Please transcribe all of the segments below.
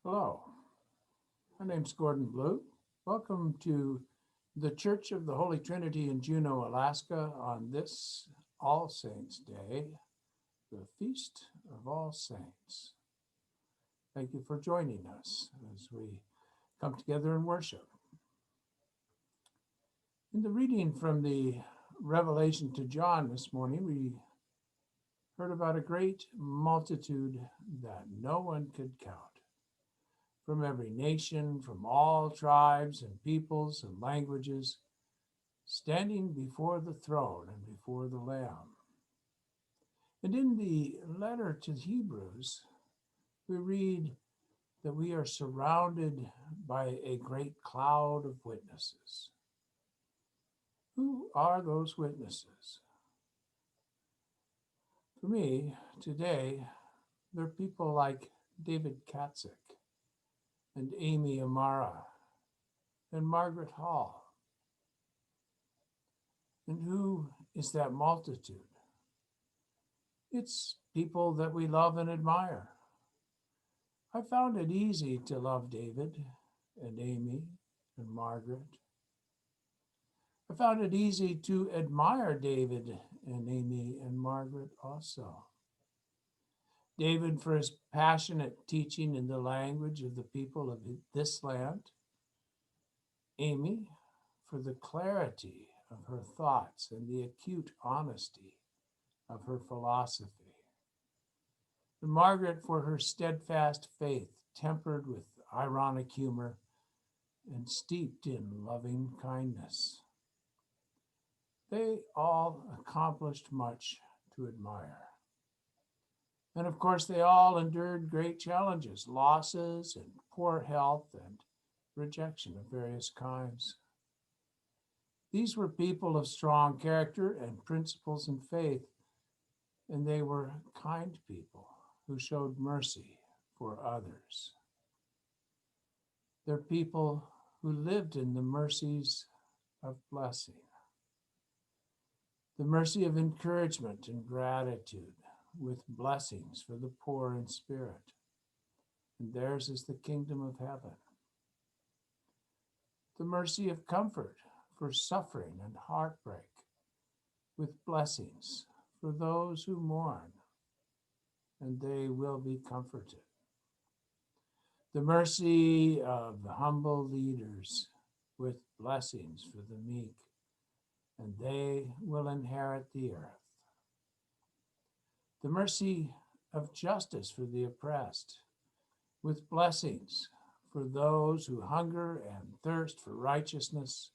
Hello, my name's Gordon Blue. Welcome to the Church of the Holy Trinity in Juneau, Alaska on this All Saints Day, the Feast of All Saints. Thank you for joining us as we come together in worship. In the reading from the Revelation to John this morning, we heard about a great multitude that no one could count. From every nation, from all tribes and peoples and languages, standing before the throne and before the Lamb. And in the letter to the Hebrews, we read that we are surrounded by a great cloud of witnesses. Who are those witnesses? For me, today, they're people like David Katzik and Amy Amara and Margaret Hall. And who is that multitude? It's people that we love and admire. I found it easy to love David and Amy and Margaret. I found it easy to admire David and Amy and Margaret also. David for his passionate teaching in the language of the people of this land. Amy for the clarity of her thoughts and the acute honesty of her philosophy. And Margaret for her steadfast faith, tempered with ironic humor and steeped in loving kindness. They all accomplished much to admire. And of course, they all endured great challenges, losses and poor health and rejection of various kinds. These were people of strong character and principles and faith, and they were kind people who showed mercy for others. They're people who lived in the mercies of blessing, the mercy of encouragement and gratitude with blessings for the poor in spirit. And theirs is the kingdom of heaven. The mercy of comfort for suffering and heartbreak with blessings for those who mourn, and they will be comforted. The mercy of the humble leaders with blessings for the meek, and they will inherit the earth. The mercy of justice for the oppressed, with blessings for those who hunger and thirst for righteousness,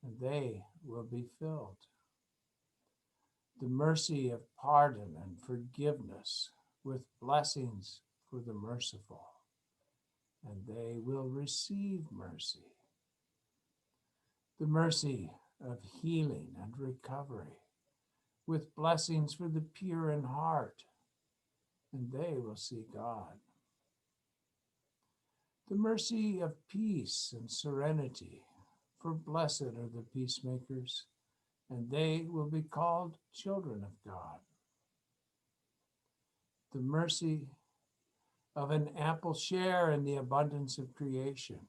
and they will be filled. The mercy of pardon and forgiveness, with blessings for the merciful, and they will receive mercy. The mercy of healing and recovery, with blessings for the pure in heart, and they will see God. The mercy of peace and serenity, for blessed are the peacemakers, and they will be called children of God. The mercy of an ample share in the abundance of creation,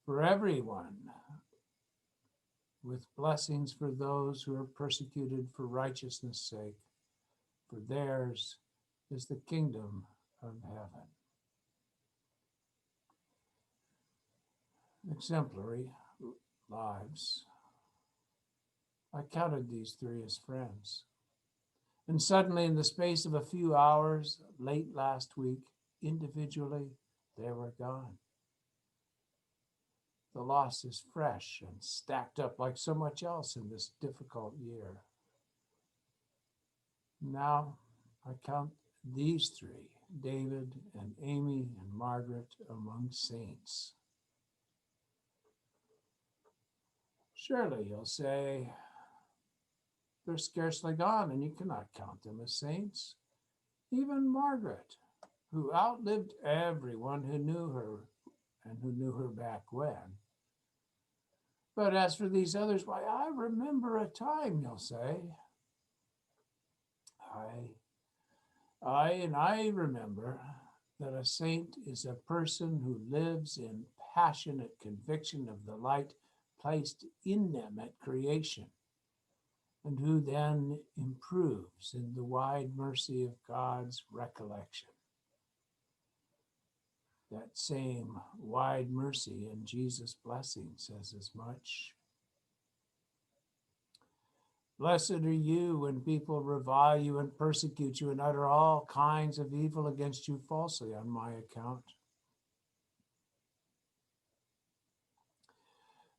for everyone, with blessings for those who are persecuted for righteousness' sake, for theirs is the kingdom of heaven. Exemplary lives. I counted these three as friends. And suddenly, in the space of a few hours, late last week, individually, they were gone. The loss is fresh and stacked up like so much else in this difficult year. Now I count these three, David and Amy and Margaret, among saints. Surely, you'll say, they're scarcely gone and you cannot count them as saints. Even Margaret, who outlived everyone who knew her and who knew her back when. But as for these others, why, I remember a time, you'll say. I remember that a saint is a person who lives in passionate conviction of the light placed in them at creation, and who then improves in the wide mercy of God's recollection. That same wide mercy and Jesus' blessing says as much. Blessed are you when people revile you and persecute you and utter all kinds of evil against you falsely on my account.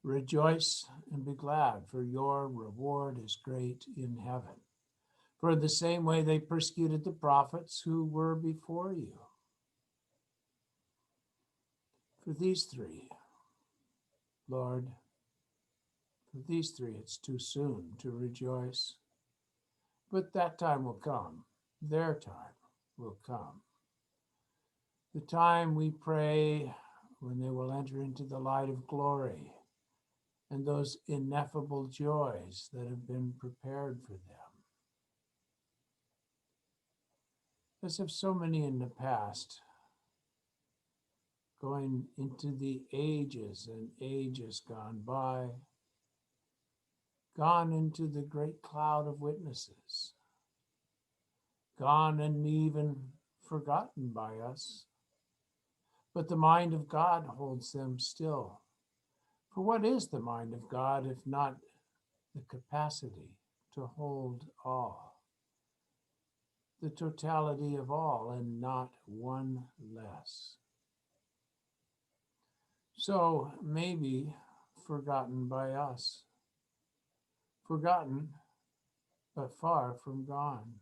Rejoice and be glad, for your reward is great in heaven. For in the same way they persecuted the prophets who were before you. For these three, Lord, for these three it's too soon to rejoice. But that time will come, their time will come. The time, we pray, when they will enter into the light of glory and those ineffable joys that have been prepared for them. As if so many in the past, going into the ages and ages gone by, gone into the great cloud of witnesses, gone and even forgotten by us. But the mind of God holds them still. For what is the mind of God if not the capacity to hold all, the totality of all, and not one less? So maybe forgotten by us, forgotten but far from gone.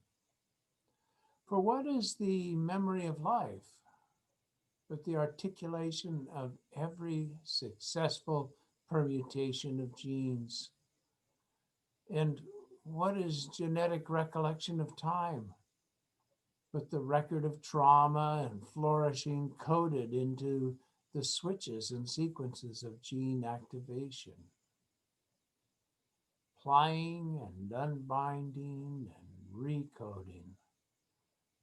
For what is the memory of life but the articulation of every successful permutation of genes? And what is genetic recollection of time but the record of trauma and flourishing coded into the switches and sequences of gene activation? Plying and unbinding and recoding.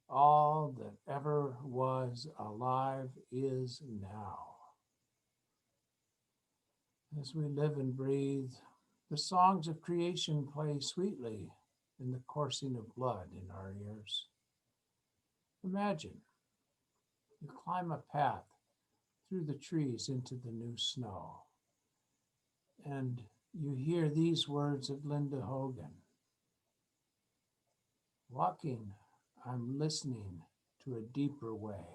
All that ever was alive is now. As we live and breathe, the songs of creation play sweetly in the coursing of blood in our ears. Imagine you climb a path through the trees into the new snow, and you hear these words of Linda Hogan. Walking, I'm listening to a deeper way.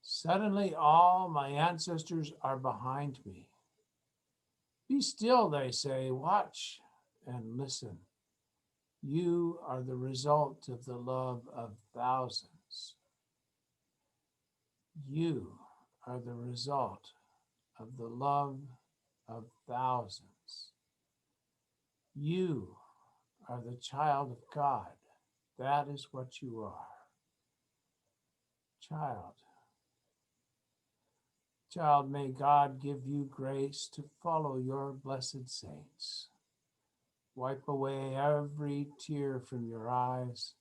Suddenly all my ancestors are behind me. Be still, they say, watch and listen. You are the result of the love of thousands. You are the result of the love of thousands. You are the child of God. That is what you are. Child. Child, may God give you grace to follow your blessed saints. Wipe away every tear from your eyes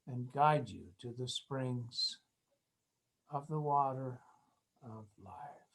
and guide you to the springs of the water of life.